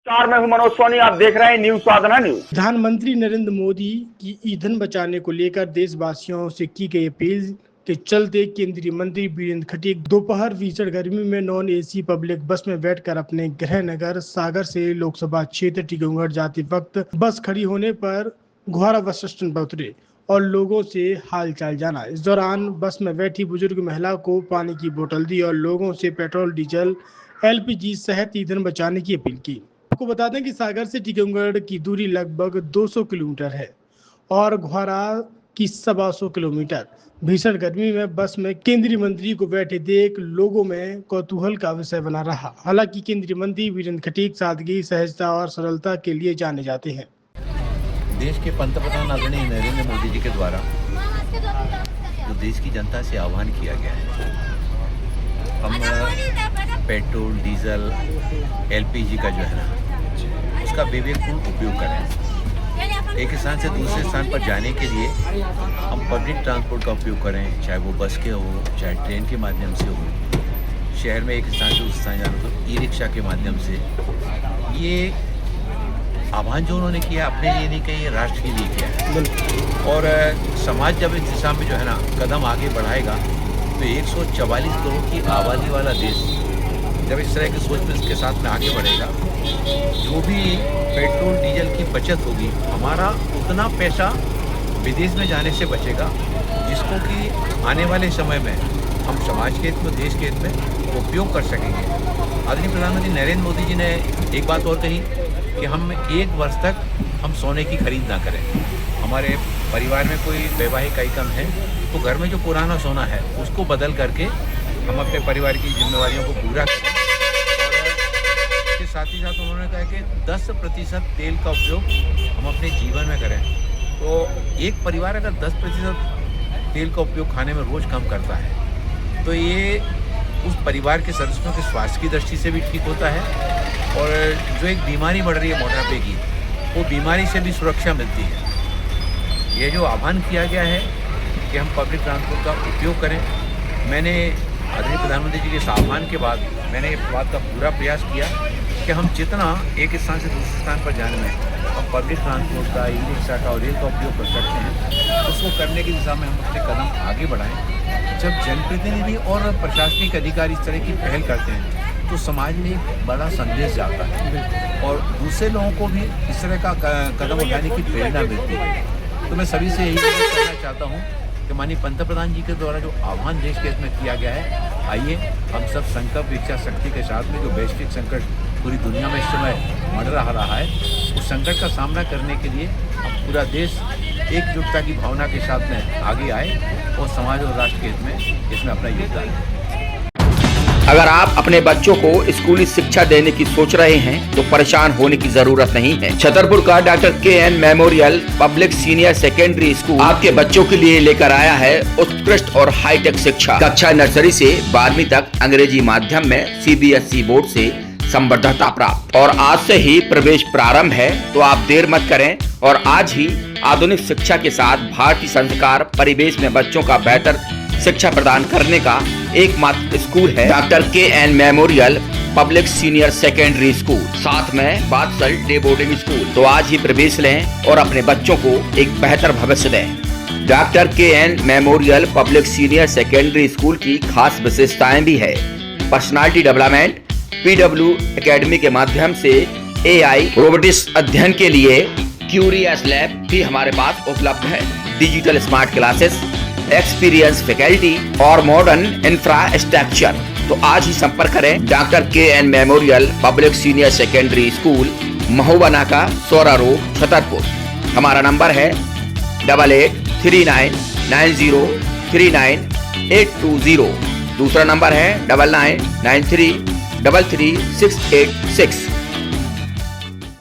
नमस्कार, मैं हूं मनोज सोनी। आप देख रहे हैं न्यूज साधना न्यूज। प्रधानमंत्री नरेंद्र मोदी की ईंधन बचाने को लेकर देशवासियों से की गई अपील के चलते केंद्रीय मंत्री वीरेंद्र खटीक दोपहर भीषण गर्मी में नॉन एसी पब्लिक बस में बैठकर अपने गृह नगर सागर से लोकसभा क्षेत्र टीकमगढ़ जाते वक्त बस खड़ी होने पर घोड़ा बस स्टैंड पर उतरे और लोगों से हालचाल जाना। इस दौरान बस में बैठी बुजुर्ग महिला को पानी की बोतल दी और लोगों से पेट्रोल, डीजल, एलपीजी सहित ईंधन बचाने की अपील की। आपको बता दें कि सागर से टीकमगढ़ की दूरी लगभग 200 किलोमीटर है और घोड़ा की 125 किलोमीटर। भीषण गर्मी में बस में केंद्रीय मंत्री को बैठे देख लोगों में कौतूहल का विषय बना रहा। हालांकि केंद्रीय मंत्री वीरेंद्र खटीक सादगी, सहजता और सरलता के लिए जाने जाते हैं। देश के पंतप्रधान आदरणीय नरेंद्र मोदी जी के द्वारा जो देश की जनता से आह्वान किया गया है, हम पेट्रोल, डीजल, एलपीजी का जो है ना, उसका विवेकपूर्ण उपयोग करें। एक स्थान से दूसरे स्थान पर जाने के लिए हम पब्लिक ट्रांसपोर्ट का उपयोग करें, चाहे वो बस के हो, चाहे ट्रेन के माध्यम से हो। शहर में एक स्थान से दूसरे स्थान जाना तो ई रिक्शा के माध्यम से। ये आह्वान जो उन्होंने किया अपने लिए नहीं किया, ये राष्ट्र के लिए किया है। और समाज जब इस दिशा में जो है ना कदम आगे बढ़ाएगा तो 144 करोड़ की आबादी वाला देश जब इस तरह की सोच में इसके साथ में आगे बढ़ेगा, जो भी पेट्रोल डीजल की बचत होगी, हमारा उतना पैसा विदेश में जाने से बचेगा, जिसको कि आने वाले समय में हम समाज के हित में, देश के हित में उपयोग कर सकेंगे। आदरणीय प्रधानमंत्री नरेंद्र मोदी जी ने एक बात और कही कि हम 1 वर्ष तक हम सोने की खरीद ना करें। हमारे परिवार में कोई वैवाहिक आइटम है तो घर में जो पुराना सोना है उसको बदल करके हम अपने परिवार की जिम्मेवारियों को पूरा करें। और इसके साथ ही साथ उन्होंने कहा कि 10% तेल का उपयोग हम अपने जीवन में करें। तो एक परिवार अगर 10% तेल का उपयोग खाने में रोज़ कम करता है तो ये उस परिवार के सदस्यों के स्वास्थ्य की दृष्टि से भी ठीक होता है। और जो एक बीमारी बढ़ रही है मोटापे की, वो बीमारी से भी सुरक्षा मिलती है। ये जो आह्वान किया गया है कि हम पब्लिक ट्रांसपोर्ट का उपयोग करें, मैंने आदरणीय प्रधानमंत्री जी के इस आह्वान के बाद मैंने इस बात का पूरा प्रयास किया कि हम जितना एक स्थान से दूसरे स्थान पर जाने में हम पब्लिक ट्रांसपोर्ट का, ई रिक्शा का और रेल का उपयोग कर सकते हैं, उसको करने की दिशा में हम अपने कदम आगे बढ़ाएं। जब जनप्रतिनिधि और प्रशासनिक अधिकारी इस तरह की पहल करते हैं तो समाज में एक बड़ा संदेश जाता है और दूसरे लोगों को भी इस तरह का कदम उठाने की प्रेरणा मिलती है। तो मैं सभी से यही कहना चाहता हूँ कि माननीय पंतप्रधान जी के द्वारा जो आह्वान देश के हित में किया गया है, आइए हम सब संकल्प, इच्छा शक्ति के साथ में जो वैश्विक संकट पूरी दुनिया में इस समय मंडरा रहा है, उस संकट का सामना करने के लिए हम पूरा देश एकजुटता की भावना के साथ में आगे आए और समाज और राष्ट्र के हित में इसमें अपना योगदान दें। अगर आप अपने बच्चों को स्कूली शिक्षा देने की सोच रहे हैं तो परेशान होने की जरूरत नहीं है। छतरपुर का doctor K. N.. Memorial public senior secondary school आपके बच्चों के लिए लेकर आया है उत्कृष्ट और हाईटेक शिक्षा। कक्षा नर्सरी से 12वीं तक अंग्रेजी माध्यम में सीबीएसई बोर्ड से संबद्धता प्राप्त और आज से ही प्रवेश प्रारंभ है। तो आप देर मत करें और आज ही आधुनिक शिक्षा के साथ भारतीय संस्कार परिवेश में बच्चों का बेहतर शिक्षा प्रदान करने का एकमात्र स्कूल है doctor K. N.. Memorial public senior secondary school, साथ में बादशाह डे बोर्डिंग स्कूल। तो आज ही प्रवेश लें और अपने बच्चों को एक बेहतर भविष्य दें। Doctor K. N.. Memorial public senior secondary school की खास विशेषताएं भी है। पर्सनालिटी डेवलपमेंट, PW एकेडमी के माध्यम से AI रोबोटिक्स अध्ययन के लिए क्यूरियस लैब भी हमारे पास उपलब्ध है। Digital smart classes, experience faculty और मॉडर्न इंफ्रास्ट्रक्चर। तो आज ही संपर्क करें doctor K. N.. Memorial public senior secondary school, Mahoba नाका, सोरा रोड, छतरपुर। हमारा नंबर है 8839039820। दूसरा नंबर है 9993333686।